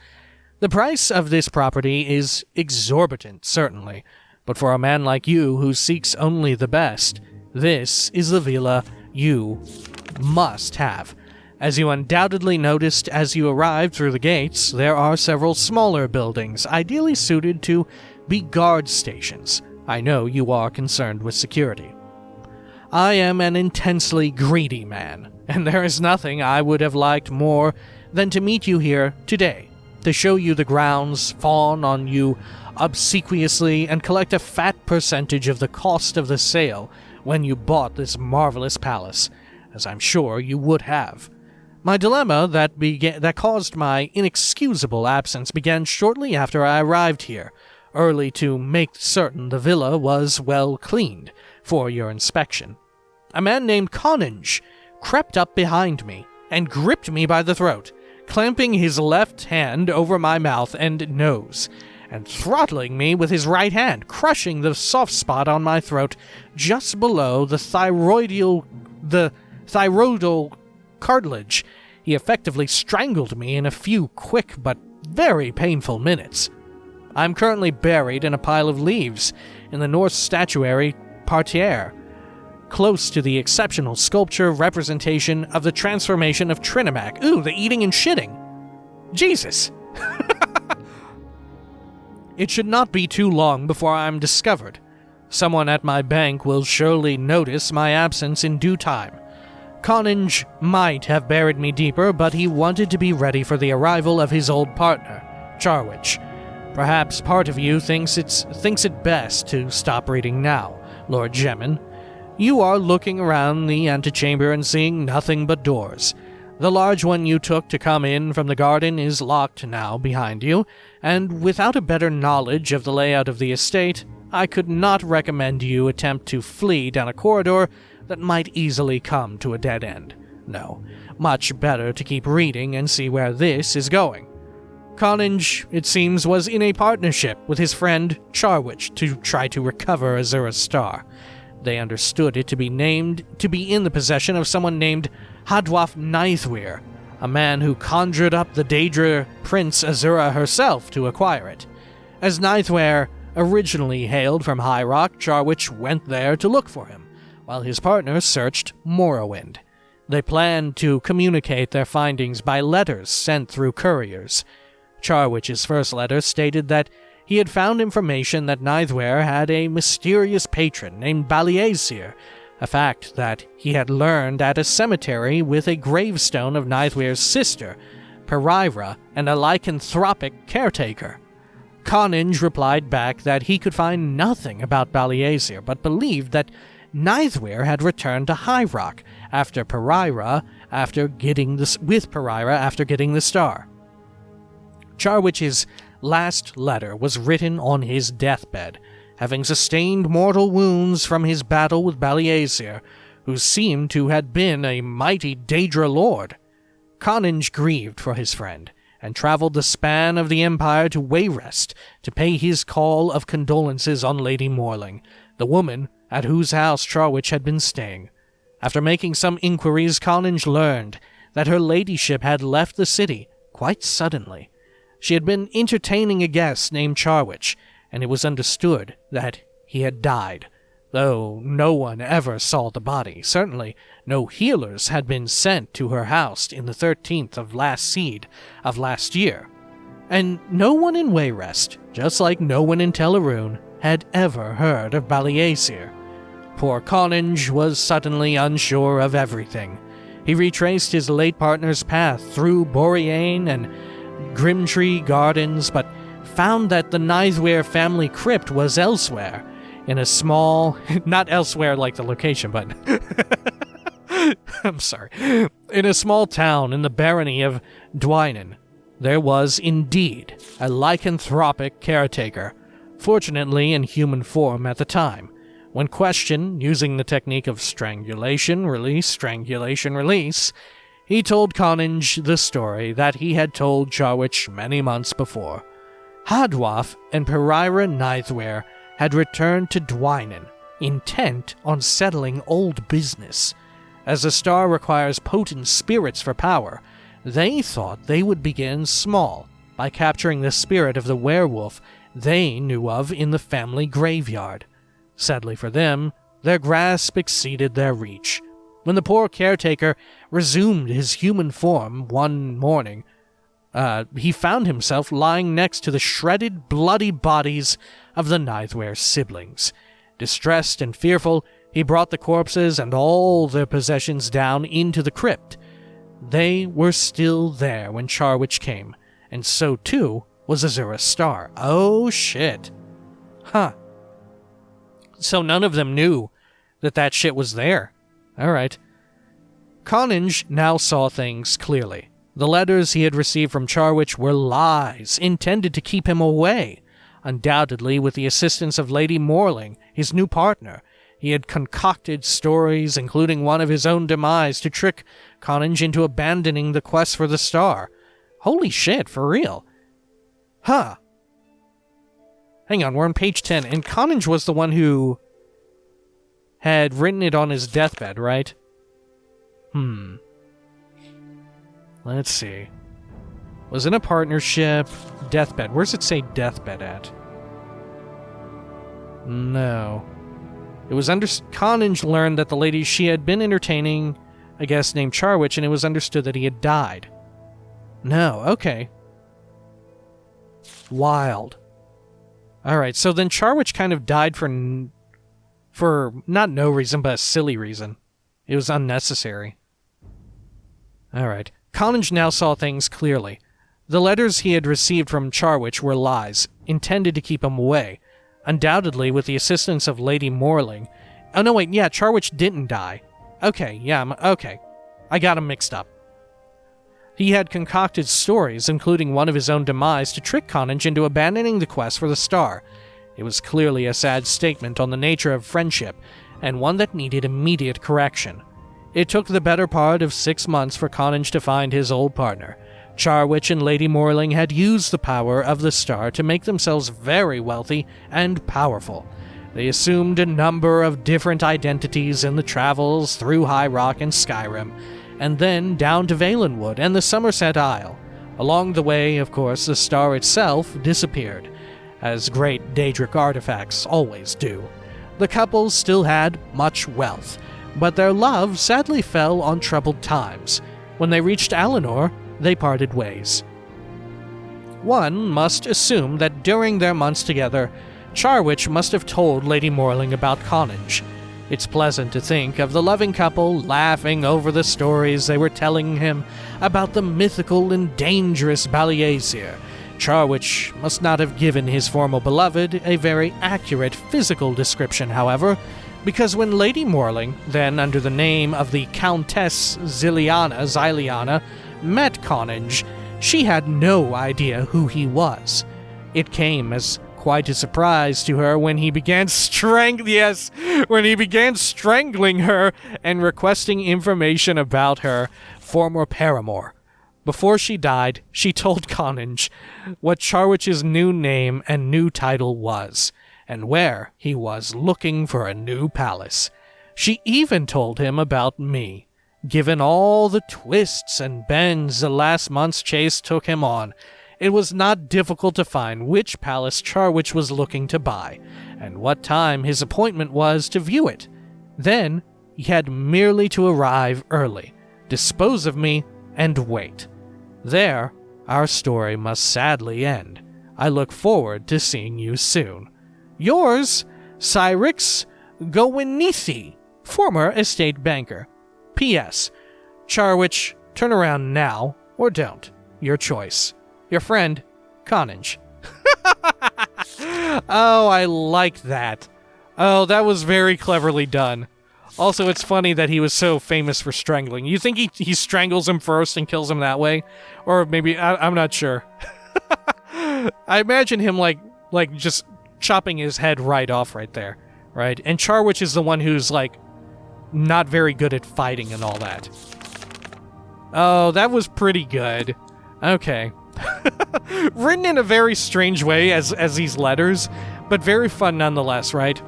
A: The price of this property is exorbitant, certainly, but for a man like you who seeks only the best, this is the villa you must have. As you undoubtedly noticed as you arrived through the gates, there are several smaller buildings, ideally suited to be guard stations. I know you are concerned with security. I am an intensely greedy man, and there is nothing I would have liked more than to meet you here today, to show you the grounds, fawn on you obsequiously, and collect a fat percentage of the cost of the sale when you bought this marvelous palace, as I'm sure you would have. My dilemma that caused my inexcusable absence began shortly after I arrived here, early to make certain the villa was well cleaned for your inspection. A man named Conunge crept up behind me and gripped me by the throat, clamping his left hand over my mouth and nose, and throttling me with his right hand, crushing the soft spot on my throat just below the thyroidal cartilage. He effectively strangled me in a few quick but very painful minutes. I'm currently buried in a pile of leaves in the North Statuary Parterre, close to the exceptional sculpture representation of the transformation of Trinimac. Ooh, the eating and shitting. Jesus. It should not be too long before I'm discovered. Someone at my bank will surely notice my absence in due time. Conunge might have buried me deeper, but he wanted to be ready for the arrival of his old partner, Charwich. Perhaps part of you thinks it best to stop reading now, Lord Gemin. You are looking around the antechamber and seeing nothing but doors. The large one you took to come in from the garden is locked now behind you, and without a better knowledge of the layout of the estate, I could not recommend you attempt to flee down a corridor that might easily come to a dead end. No, much better to keep reading and see where this is going. Conninge, it seems, was in a partnership with his friend Charwich to try to recover Azura's star. They understood it to be in the possession of someone named Hadwaf Nithwir, a man who conjured up the Daedra Prince Azura herself to acquire it. As Nithwir originally hailed from High Rock, Charwich went there to look for him, while his partner searched Morrowind. They planned to communicate their findings by letters sent through couriers. Charwich's first letter stated that he had found information that Nithwir had a mysterious patron named Barenziah, a fact that he had learned at a cemetery with a gravestone of Nithwir's sister, Pereira, and a lycanthropic caretaker. Conninge replied back that he could find nothing about Barenziah, but believed that Nithwir had returned to High Rock with Pereira after getting the star. Charwich's last letter was written on his deathbed, having sustained mortal wounds from his battle with Barenziah, who seemed to have been a mighty Daedra lord. Conninge grieved for his friend, and traveled the span of the Empire to Wayrest to pay his call of condolences on Lady Morling, the woman at whose house Charwich had been staying. After making some inquiries, Conninge learned that her ladyship had left the city quite suddenly. She had been entertaining a guest named Charwich, and it was understood that he had died, though no one ever saw the body. Certainly no healers had been sent to her house in the 13th of last seed of last year. And no one in Wayrest, just like no one in Teleroon, had ever heard of Barenziah. Poor Conninge was suddenly unsure of everything. He retraced his late partner's path through Boreane and Grimtree Gardens, but found that the Nithwir family crypt was elsewhere, in a small, not elsewhere like the location, but I'm sorry, in a small town in the barony of Dwynen. There was indeed a lycanthropic caretaker, fortunately in human form at the time. When questioned, using the technique of strangulation, release, he told Conninge the story that he had told Charwich many months before. Hadwaf and Pereira Nithwir had returned to Dwynen, intent on settling old business. As the star requires potent spirits for power, they thought they would begin small, by capturing the spirit of the werewolf they knew of in the family graveyard. Sadly for them, their grasp exceeded their reach. When the poor caretaker resumed his human form one morning, he found himself lying next to the shredded, bloody bodies of the Nithwir siblings. Distressed and fearful, he brought the corpses and all their possessions down into the crypt. They were still there when Charwich came, and so too was Azura's star. Oh shit. Huh. So none of them knew that shit was there. Alright. Conninge now saw things clearly. The letters he had received from Charwich were lies, intended to keep him away. Undoubtedly, with the assistance of Lady Morling, his new partner, he had concocted stories, including one of his own demise, to trick Conninge into abandoning the quest for the star. Holy shit, for real. Huh. Hang on, we're on page 10, and Conninge was the one who had written it on his deathbed, right? Let's see. Was in a partnership, deathbed. Where's it say deathbed at? No. It was Conninge learned that the lady she had been entertaining a guest named Charwich, and it was understood that he had died. No, okay. Wild. Alright, so then Charwich kind of died for not no reason, but a silly reason. It was unnecessary. Alright. Conninge now saw things clearly. The letters he had received from Charwich were lies, intended to keep him away, undoubtedly with the assistance of Lady Morling. Oh no, wait, yeah, Charwich didn't die. Okay, I got him mixed up. He had concocted stories, including one of his own demise, to trick Connage into abandoning the quest for the star. It was clearly a sad statement on the nature of friendship, and one that needed immediate correction. It took the better part of 6 months for Connage to find his old partner. Charwich and Lady Morling had used the power of the star to make themselves very wealthy and powerful. They assumed a number of different identities in the travels through High Rock and Skyrim, and then down to Valenwood and the Somerset Isle. Along the way, of course, the star itself disappeared, as great Daedric artifacts always do. The couple still had much wealth, but their love sadly fell on troubled times. When they reached Alinor, they parted ways. One must assume that during their months together, Charwich must have told Lady Morling about Connage. It's pleasant to think of the loving couple laughing over the stories they were telling him about the mythical and dangerous Barenziah. Charwich must not have given his former beloved a very accurate physical description, however, because when Lady Morling, then under the name of the Countess Xyliana, met Connage, she had no idea who he was. It came as quite a surprise to her when he began strangling her and requesting information about her former paramour. Before she died, she told Connage what Charwich's new name and new title was, and where he was looking for a new palace. She even told him about me. Given all the twists and bends the last month's chase took him on, it was not difficult to find which palace Charwich was looking to buy, and what time his appointment was to view it. Then he had merely to arrive early, dispose of me, and wait. There, our story must sadly end. I look forward to seeing you soon. Yours, Cyrix Gowinithi, former estate banker. P.S. Charwich, turn around now, or don't. Your choice. Your friend, Connage. Oh, I like that. Oh, that was very cleverly done. Also, it's funny that he was so famous for strangling. You think he strangles him first and kills him that way? Or maybe, I'm not sure. I imagine him like just chopping his head right off right there, right? And Charwich is the one who's like not very good at fighting and all that. Oh, that was pretty good. Okay. Written in a very strange way as these letters, but very fun nonetheless, right?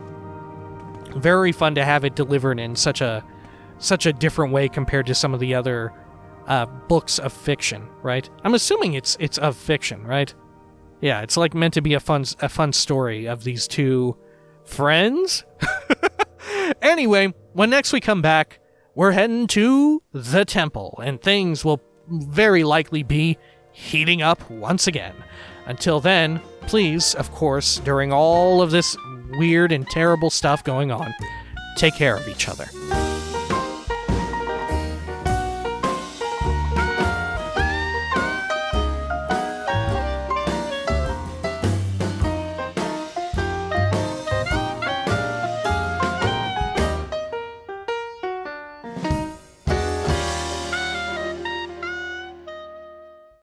A: Very fun to have it delivered in such a different way compared to some of the other books of fiction, right? I'm assuming it's of fiction, right? Yeah, it's like meant to be a fun story of these two friends. Anyway, when next we come back, we're heading to the temple, and things will very likely be heating up once again. Until then, please, of course, during all of this weird and terrible stuff going on, take care of each other.